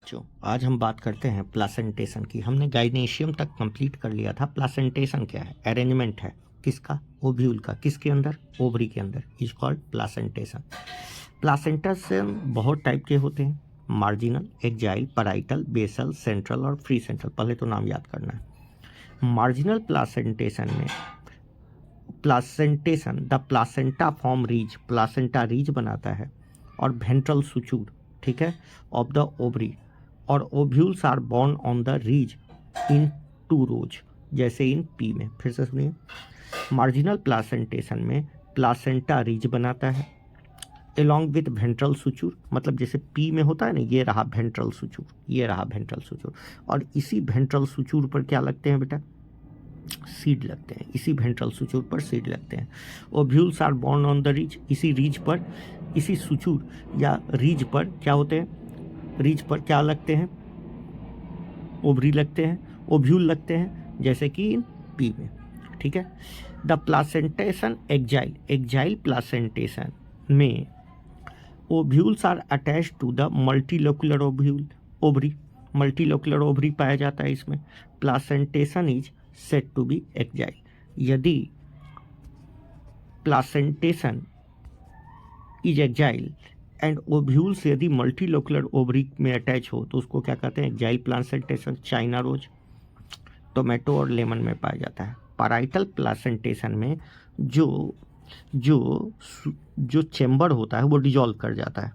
बच्चों, आज हम बात करते हैं प्लासेंटेशन की। हमने गाइनेशियम तक कंप्लीट कर लिया था। प्लासेंटेशन क्या है? अरेंजमेंट है किसका? ओव्यूल का। किसके अंदर? ओवरी के अंदर। Is called placentation. प्लासेंटेशन बहुत टाइप के होते हैं, marginal, axile, parietal, basal, central और फ्री सेंट्रल। पहले तो नाम याद करना है। मार्जिनल प्लासेंटेशन में the placenta form ridge, placenta ridge बनाता है और वेंट्रल सुचूर, ठीक है, ऑफ द ओवरी, और ovules are borne on the ridge in 2 rows, जैसे इन पी में। फिर से सुनिए, मार्जिनल प्लासेंटेशन में प्लासेंटा रीज बनाता है along विथ वेंट्रल सुचूर, मतलब जैसे पी में होता है ना, ये रहा वेंट्रल सुचूर, ये रहा वेंट्रल सुचूर, और इसी वेंट्रल सुचूर पर क्या लगते हैं बेटा? सीड लगते हैं। इसी वेंट्रल सुचूर पर सीड लगते हैं। Ovules are borne on the ridge, इसी रीज पर, इसी सुचूर या रीज पर क्या होते हैं? रीज पर क्या लगते हैं? ओवरी लगते हैं, ओव्यूल लगते हैं, जैसे कि इन पी में, ठीक है। The placentation axile, axile placentation में ovules are attach to the multilocular ovule, ovary, multilocular ovary पाया जाता है इसमें। Placentation is said to be axile. यदि placentation is axile and ovules यदि मल्टीलोकुलर ओवरी में अटैच हो तो उसको क्या कहते हैं? एक्जाइल प्लासेंटेशन। चाइना रोज, टोमेटो और लेमन में पाया जाता है। पैराइटल प्लासेंटेशन में जो जो जो चेम्बर होता है वो डिजॉल्व कर जाता है,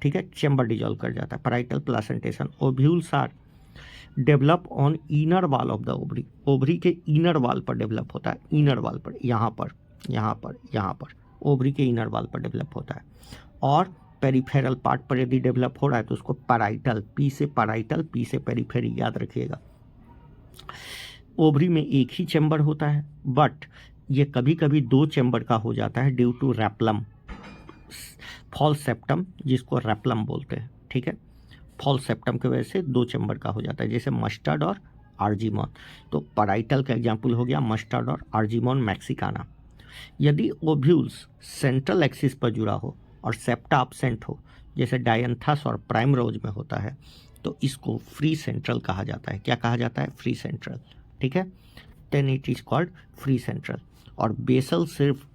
ठीक है, चेम्बर डिजॉल्व कर जाता है। Parietal placentation, ovules are develop on inner wall of the ovary, ovary के इनर वॉल पर डेवलप होता है, इनर वॉल पर, यहाँ पर, यहाँ पर, यहाँ पर, ओवरी के इनर वॉल पर डेवलप होता है। और पेरिफेरल पार्ट पर यदि डेवलप हो रहा है तो उसको पैराइटल, पी से पैराइटल, पी से पेरिफेरी, याद रखिएगा। ओवरी में एक ही चैम्बर होता है, बट ये कभी कभी 2 चैम्बर का हो जाता है ड्यू टू रैप्लम, फॉल्स सेप्टम, जिसको रैप्लम बोलते हैं, ठीक है। फॉल्स सेप्टम की वजह से 2 चैम्बर का हो जाता है, जैसे मस्टर्ड और आर्जिमोन। तो पैराइटल का एग्जाम्पल हो गया मस्टर्ड और आर्जिमोन मैक्सिकाना। यदि ओव्यूल्स सेंट्रल एक्सिस पर जुड़ा हो और सेप्टा एब्सेंट हो, जैसे डायंथस और प्राइमरोज में होता है, तो इसको फ्री सेंट्रल कहा जाता है। क्या कहा जाता है? फ्री सेंट्रल, ठीक है। Then it is called free central. और बेसल सिर्फ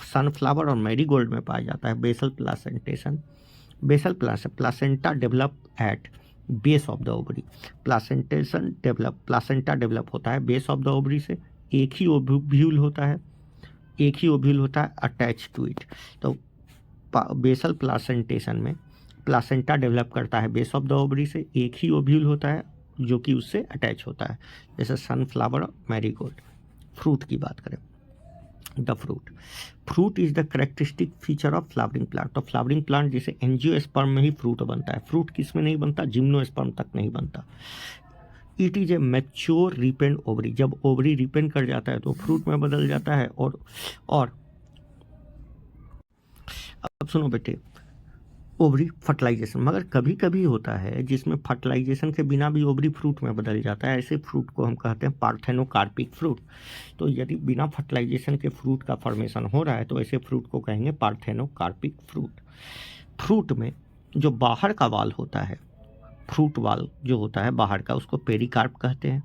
सनफ्लावर और मैरीगोल्ड में पाया जाता है। Basal placentation, basal placenta develop at base of the ovary, placentation develop, placenta develop होता है बेस ऑफ द ओवरी से। एक ही ओव्यूल होता है, एक ही ओव्यूल होता है अटैच टू इट। तो बेसल प्लासेंटेशन में प्लासेंटा डेवलप करता है बेस ऑफ द ओवरी से, एक ही ओव्यूल होता है जो कि उससे अटैच होता है, जैसे सनफ्लावर और मैरीगोल्ड। फ्रूट की बात करें, the fruit is the characteristic feature of flowering plant. तो फ्लावरिंग प्लांट जैसे एंजियोस्पर्म में ही फ्रूट बनता है। फ्रूट किस में नहीं बनता? जिम्नोस्पर्म तक नहीं बनता। It is a mature रिपेंड ovary, जब ओवरी रिपेंड कर जाता है तो फ्रूट में बदल जाता है। और अब सुनो बेटे, ओवरी फर्टिलाइजेशन, मगर कभी कभी होता है जिसमें फर्टिलाइजेशन के बिना भी ओवरी फ्रूट में बदल जाता है। ऐसे फ्रूट को हम कहते हैं पार्थेनोकार्पिक फ्रूट। तो यदि बिना फर्टिलाइजेशन के फ्रूट का फॉर्मेशन हो रहा है तो ऐसे फ्रूट को कहेंगे पार्थेनोकार्पिक फ्रूट। फ्रूट में जो बाहर का वाल होता है, फ्रूट वाल जो होता है बाहर का, उसको पेरिकार्प कहते हैं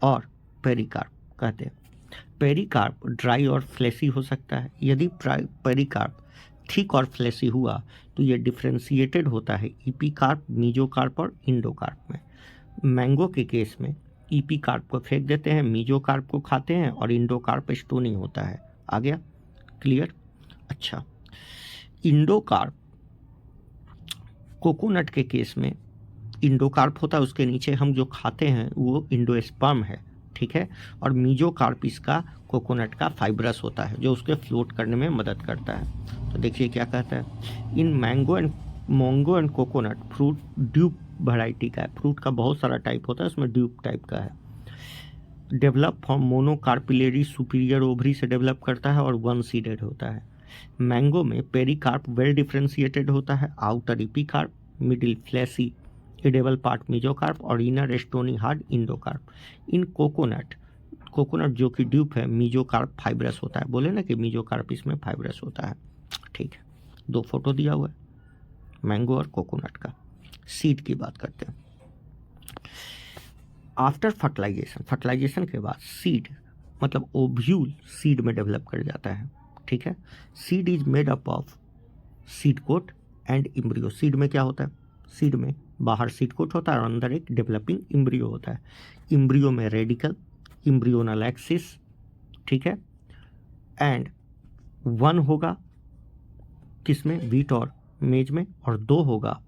और पेरिकार्प कहते हैं। पेरिकार्प ड्राई और फ्लेसी हो सकता है। यदि पेरिकार्प थिक और फ्लेसी हुआ तो ये डिफ्रेंशिएटेड होता है ईपीकार्प, मीजोकार्प और इंडोकार्प में। मैंगो के केस में ईपीकार्प को फेंक देते हैं, मीजोकार्प को खाते हैं और इंडोकार्प स्टोनी होता है। आ गया? क्लियर? अच्छा, इंडोकार्प, कोकोनट के केस में इंडोकार्प होता है, उसके नीचे हम जो खाते हैं वो इंडोस्पर्म है, ठीक है। और मीजोकार्प इसका कोकोनट का फाइब्रस होता है जो उसके फ्लोट करने में मदद करता है। तो देखिए क्या कहता है, in mango and coconut fruit dupe variety का है। फ्रूट का बहुत सारा टाइप होता है, उसमें ड्यूप टाइप का है। डेवलप फ्रॉम मोनोकार्पिलेरी सुपीरियर ओवरी से डेवलप करता है और 1 सीडेड होता है। मैंगो में पेरिकार्प वेल डिफ्रेंशिएटेड होता है, outer epicarp, middle fleshy edible part mesocarp और inner stony hard endocarp. In coconut जो कि ड्यूप है, मीजोकार्प फाइब्रस होता है। बोले ना कि मीजोकार्प इसमें फाइब्रस होता है, ठीक है। 2 फोटो दिया हुआ है मैंगो और कोकोनट का। सीड की बात करते हैं। आफ्टर फर्टिलाइजेशन के बाद सीड मतलब ओव्यूल सीड में डेवलप कर जाता है, ठीक है। Seed is made up of seed coat and embryo. Seed में क्या होता है, सीड में बाहर सीड कोट होता है और अंदर एक डेवलपिंग इम्ब्रियो होता है। इम्ब्रियो में रेडिकल, इम्ब्रियोनल एक्सिस, ठीक है, एंड 1 होगा किसमें, वीट और मेज में, और 2 होगा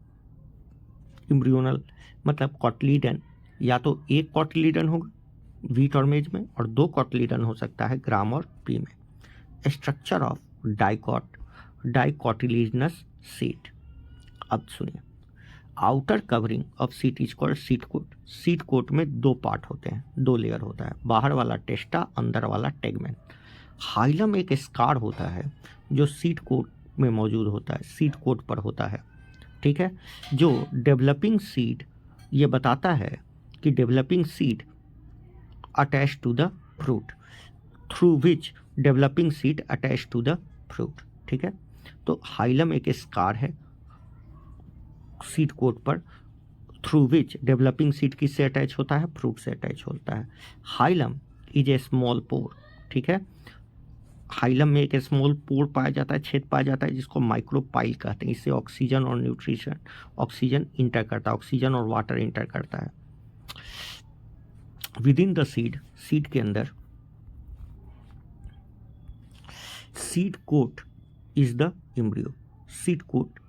इम्ब्रियोनल मतलब कॉटिलीडन। या तो एक कॉटिलीडन होगा वीट और मेज में और 2 कॉटिलीडन हो सकता है ग्राम और पी में। Structure of dicotyledonous seed. अब सुनिए, outer covering of seed is called seed coat. Seed coat में 2 पार्ट होते हैं, 2 लेयर होता है, बाहर वाला टेस्टा, अंदर वाला टेगमेन। हाइलम एक स्कार होता है जो सीड कोट में मौजूद होता है, सीड कोट पर होता है, ठीक है, जो डेवलपिंग सीड ये बताता है कि developing seed attach to the fruit, through which developing seed attach to the fruit, ठीक है। तो हाइलम एक स्कार है सीड कोट पर, थ्रू विच डेवलपिंग सीड किससे अटैच होता है, फ्रूट से अटैच होता है। Hilum is a small pore, ठीक है। हाइलम में एक स्मॉल पोर पाया जाता है, छेद पाया जाता है, जिसको माइक्रोपाइल कहते हैं। इससे ऑक्सीजन और न्यूट्रिशन, ऑक्सीजन इंटर करता है, ऑक्सीजन और वाटर इंटर करता है। Within the seed, seed के अंदर seed coat is the embryo. Seed coat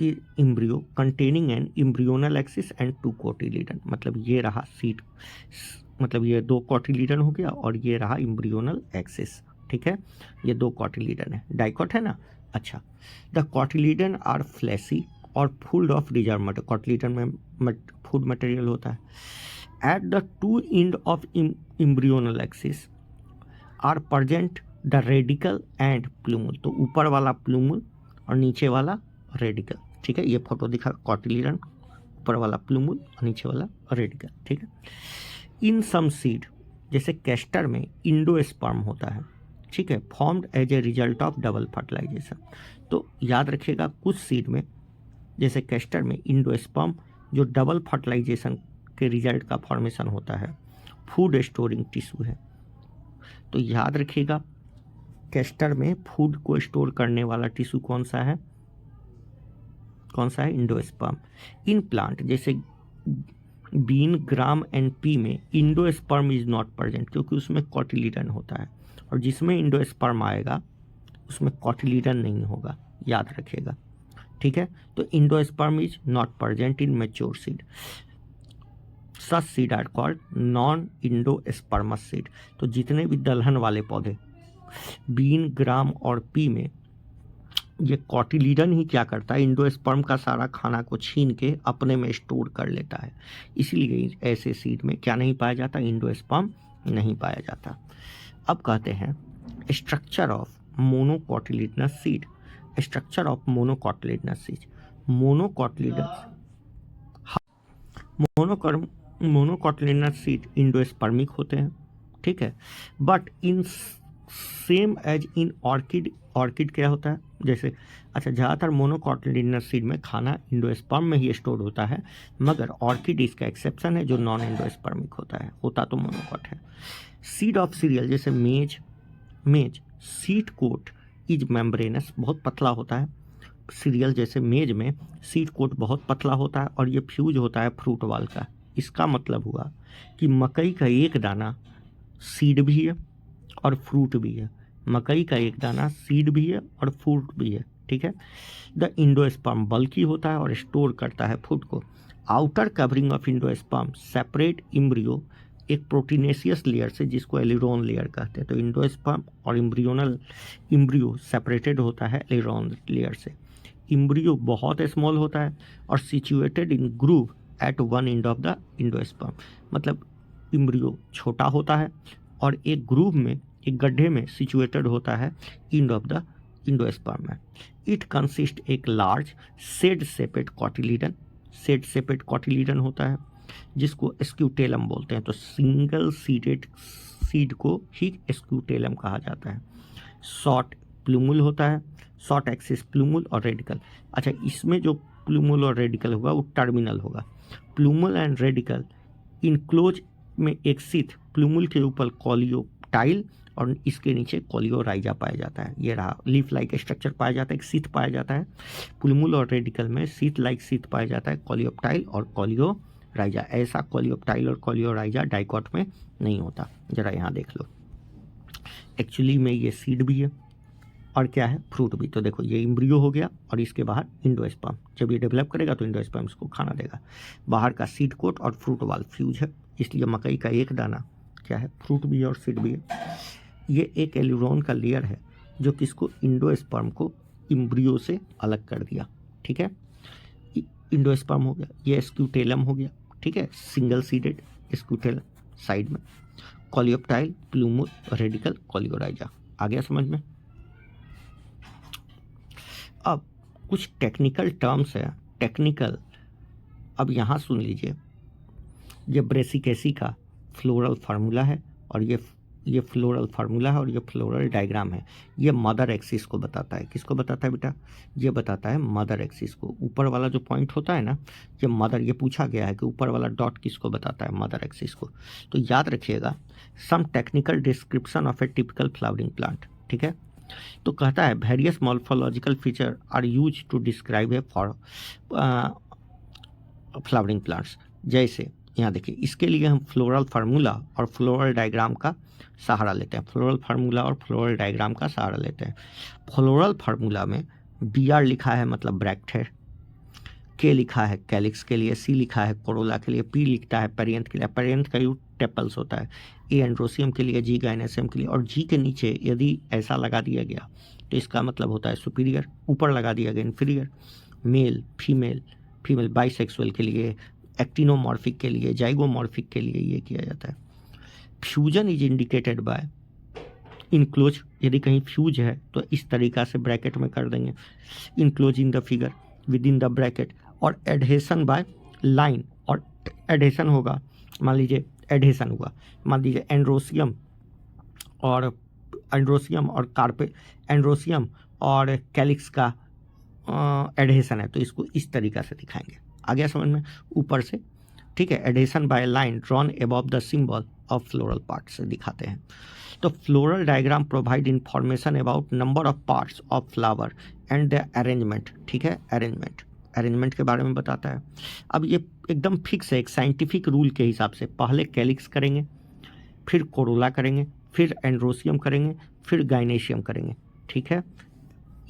embryo containing an embryonal axis and 2 cotyledon. मतलब ये रहा सीड, मतलब ये 2 कोटिलीडन हो गया और ये रहा इम्ब्रियोनल एक्सिस, ठीक है। ये 2 कोटिलीडन है, डाइकोट है ना। अच्छा, द कोटिलीडन आर फ्लैसी और full of reserve material. Cotyledon में फूड मटेरियल होता है। At the 2 end of embryonal axis are present the radicle and plumule. तो ऊपर वाला प्लूमुल और नीचे वाला रेडिकल, ठीक है। ये फोटो दिखा, कोटिलीडन, ऊपर वाला प्लूमुल और नीचे वाला रेडिकल, ठीक है। इन सम सीड जैसे कैस्टर में इंडोस्पर्म होता है, ठीक है, formed as a result of double fertilization. तो याद रखिएगा, कुछ सीड में जैसे कैस्टर में इंडोस्पर्म जो डबल फर्टिलाइजेशन के रिजल्ट का फॉर्मेशन होता है, फूड स्टोरिंग टिश्यू है। तो याद रखिएगा, कैस्टर में फूड को स्टोर करने वाला टिश्यू कौन सा है, कौन सा है, इंडोस्पर्म। इन प्लांट जैसे बीन, ग्राम एंड पी में इंडोस्पर्म इज नॉट प्रेजेंट, क्योंकि उसमें कोटिलीडन होता है, और जिसमें इंडोस्पर्म आएगा उसमें कोटिलीडन नहीं होगा, याद रखिएगा, ठीक है। तो endosperm is not present in mature seed. Such seed are called non endospermous seed. तो जितने भी दलहन वाले पौधे बीन, ग्राम और पी में ये कोटिलीडन ही क्या करता है, इंडोस्पर्म का सारा खाना को छीन के अपने में स्टोर कर लेता है। इसीलिए ऐसे सीड में क्या नहीं पाया जाता, इंडोस्पर्म नहीं पाया जाता। अब कहते हैं structure of monocotyledonous seed. Structure of monocotyledonous seed. Monocotyledonous seed endospermic होते हैं, ठीक है। But in same as in orchid. Orchid क्या होता है, जैसे अच्छा, ज़्यादातर मोनोकोटिलीडनस सीड में खाना इंडोस्पर्म में ही स्टोर होता है, मगर ऑर्किड इसका एक्सेप्शन है जो नॉन इंडोस्पर्मिक होता है, होता तो मोनोकोट है। सीड ऑफ सीरियल जैसे मेज सीड कोट इज मेम्ब्रेनस, बहुत पतला होता है। सीरियल जैसे मेज में सीड कोट बहुत पतला होता है और ये फ्यूज होता है फ्रूट वाल का। इसका मतलब हुआ कि मकई का एक दाना सीड भी है और फ्रूट भी है। मकई का एक दाना सीड भी है और फ्रूट भी है, ठीक है। द इंडोस्पर्म बल्की होता है और स्टोर करता है फूड को। Outer covering of endosperm separate embryo एक प्रोटीनेशियस लेयर से, जिसको एलिरोन लेयर कहते हैं। तो इंडोस्पर्म और इम्ब्रियो सेपरेटेड होता है एलिरोन लेयर से। इम्ब्रियो बहुत स्मॉल होता है और situated in groove at one end of the endosperm. मतलब इम्ब्रियो छोटा होता है और एक ग्रूव में, एक गड्ढे में सिचुएटेड होता है एंड ऑफ द इंडोस्पर्म में। इट कंसिस्ट एक लार्ज सेड सेपेट कोटिलीडन। सेड सेपेट कोटिलीडन होता है जिसको स्क्यूटेलम बोलते हैं। तो सिंगल सीडेड सीड को ही स्क्यूटेलम कहा जाता है। शॉर्ट प्लूमुल होता है, शॉर्ट एक्सिस प्लूमुल और रेडिकल। अच्छा, इसमें जो प्लूमुल और रेडिकल होगा वो टर्मिनल होगा। प्लूमल एंड रेडिकल इनक्लोज में एक सीथ, प्लूमल के ऊपर कॉलियोप्टाइल और इसके नीचे कॉलियोराइजा पाया जाता है। ये रहा, लीफ लाइक स्ट्रक्चर पाया जाता है, एक सीथ पाया जाता है। प्लूमल और रेडिकल में सीथ लाइक सीथ पाया जाता है, कॉलियोप्टाइल और कॉलियोराइजा। ऐसा कॉलियोप्टाइल और कॉलियोराइजा डाइकॉट में नहीं होता। जरा यहाँ देख लो, एक्चुअली में ये सीड भी है और क्या है, फ्रूट भी। तो देखो ये एम्ब्रियो हो गया और इसके बाहर इंडोस्पर्म, जब ये डेवलप करेगा तो इंडोस्पर्म इसको खाना देगा। बाहर का सीड कोट और फ्रूट वाल फ्यूज है, इसलिए मकई का एक दाना क्या है, फ्रूट भी है और सीड भी है। ये एक एल्यूरोन का लेयर है जो किसको, इंडोस्पर्म को एम्ब्रियो से अलग कर दिया। ठीक है, इंडोस्पर्म हो गया, ये स्क्यूटेलम हो गया। ठीक है, सिंगल सीडेड स्क्यूटेलम साइड में, कॉलियोप्टाइल, प्लूमल, रेडिकल, कॉलियोराइजा। आ गया समझ में? अब कुछ टेक्निकल टर्म्स है, टेक्निकल। अब यहाँ सुन लीजिए, ये ब्रेसिकेसी का फ्लोरल फार्मूला है और ये फ्लोरल फार्मूला है और ये फ्लोरल डायग्राम है। ये मदर एक्सिस को बताता है। किसको बताता है बेटा? ये बताता है मदर एक्सिस को। ऊपर वाला जो पॉइंट होता है ना, ये मदर, ये पूछा गया है कि ऊपर वाला डॉट किसको बताता है, मदर एक्सिस को। तो याद रखिएगा, some technical description of a typical flowering plant. ठीक है, तो कहता है various morphological feature are use to describe a flowering plants. जैसे यहाँ देखिए, इसके लिए हम फ्लोरल फार्मूला और फ्लोरल डायग्राम का सहारा लेते हैं। फ्लोरल फार्मूला और फ्लोरल डायग्राम का सहारा लेते हैं। फ्लोरल फार्मूला में BR लिखा है मतलब ब्रैक्ट है, K लिखा है कैलिक्स के लिए, C लिखा है कोरोला के लिए, P लिखता है पेरियंथ के लिए, पेरियंथ का यूज टेपल्स होता है, A एंड्रोसियम के लिए, G गाइनेसियम के लिए, और G के नीचे यदि ऐसा लगा दिया गया तो इसका मतलब होता है सुपीरियर, ऊपर लगा दिया गया inferior. Male female, female bisexual के लिए, एक्टिनोमॉर्फिक के लिए, जाइगोमॉर्फिक के लिए ये किया जाता है। Fusion is indicated by enclose, यदि कहीं फ्यूज है तो इस तरीका से ब्रैकेट में कर देंगे, enclose in the figure with in the bracket. और एडहेसन बाय लाइन, और एडहेसन होगा, मान लीजिए एडहेसन हुआ, मान लीजिए एंड्रोसियम और कार्पे, एंड्रोसियम और कैलिक्स का एडहेसन है तो इसको इस तरीका से दिखाएंगे। आ गया समझ में? ऊपर से, ठीक है, adhesion by line drawn above the symbol of floral part से दिखाते हैं। तो floral diagram provide information about number of parts of flower and the arrangement. ठीक है, अरेंजमेंट के बारे में बताता है। अब ये एकदम फिक्स है, एक साइंटिफिक रूल के हिसाब से पहले कैलिक्स करेंगे, फिर कोरोला करेंगे, फिर एंड्रोसियम करेंगे, फिर गाइनेशियम करेंगे। ठीक है,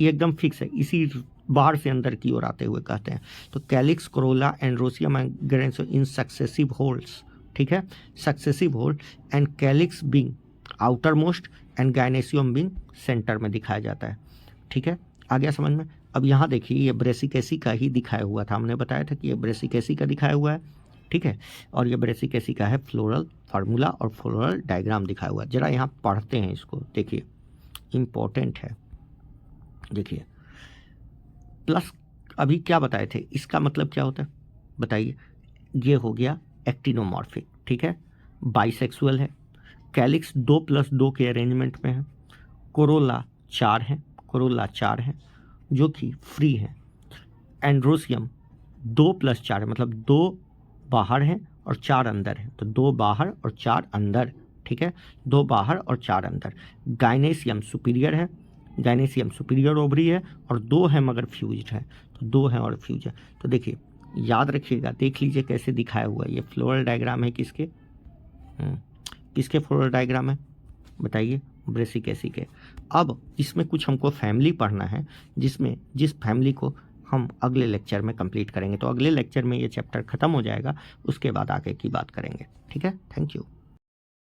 ये एकदम फिक्स है, इसी बाहर से अंदर की ओर आते हुए कहते हैं। तो calyx, corolla, androecium and gynoecium in successive whorls. ठीक है, successive whorl, and calyx being outer most and gynoecium being centre में दिखाया जाता है। ठीक है, आ गया समझ में? अब यहाँ देखिए, ये ब्रेसिकेसी का ही दिखाया हुआ था, हमने बताया था कि ये ब्रेसिकेसी का दिखाया हुआ है। ठीक है, और ये ब्रेसिकेसी का है फ्लोरल फार्मूला और फ्लोरल डायग्राम दिखाया हुआ है। जरा यहाँ पढ़ते हैं इसको, देखिए इम्पोर्टेंट है। देखिए प्लस अभी क्या बताए थे, इसका मतलब क्या होता है बताइए? ये हो गया एक्टिनोमॉर्फिक। ठीक है, बाइसेक्सुअल है, कैलिक्स 2+2 के अरेंजमेंट में है, कोरोला 4 है जो कि फ्री है, एंड्रोसियम 2+4 है, मतलब 2 बाहर हैं और 4 अंदर है, तो 2 बाहर और 4 अंदर। ठीक है, 2 बाहर और 4 अंदर। गाइनेशियम सुपीरियर है, गाइनेशियम सुपीरियर ओवरी है, और 2 है मगर फ्यूज्ड है, तो 2 है और फ्यूज है। तो देखिए याद रखिएगा, देख लीजिए कैसे दिखाया हुआ है। ये फ्लोरल डायग्राम है किसके, किसके फ्लोरल डायग्राम है बताइए? ब्रेसिकेसी के। अब इसमें कुछ हमको फैमिली पढ़ना है, जिसमें जिस फैमिली को हम अगले लेक्चर में कंप्लीट करेंगे। तो अगले लेक्चर में ये चैप्टर ख़त्म हो जाएगा, उसके बाद आगे की बात करेंगे। ठीक है, थैंक यू।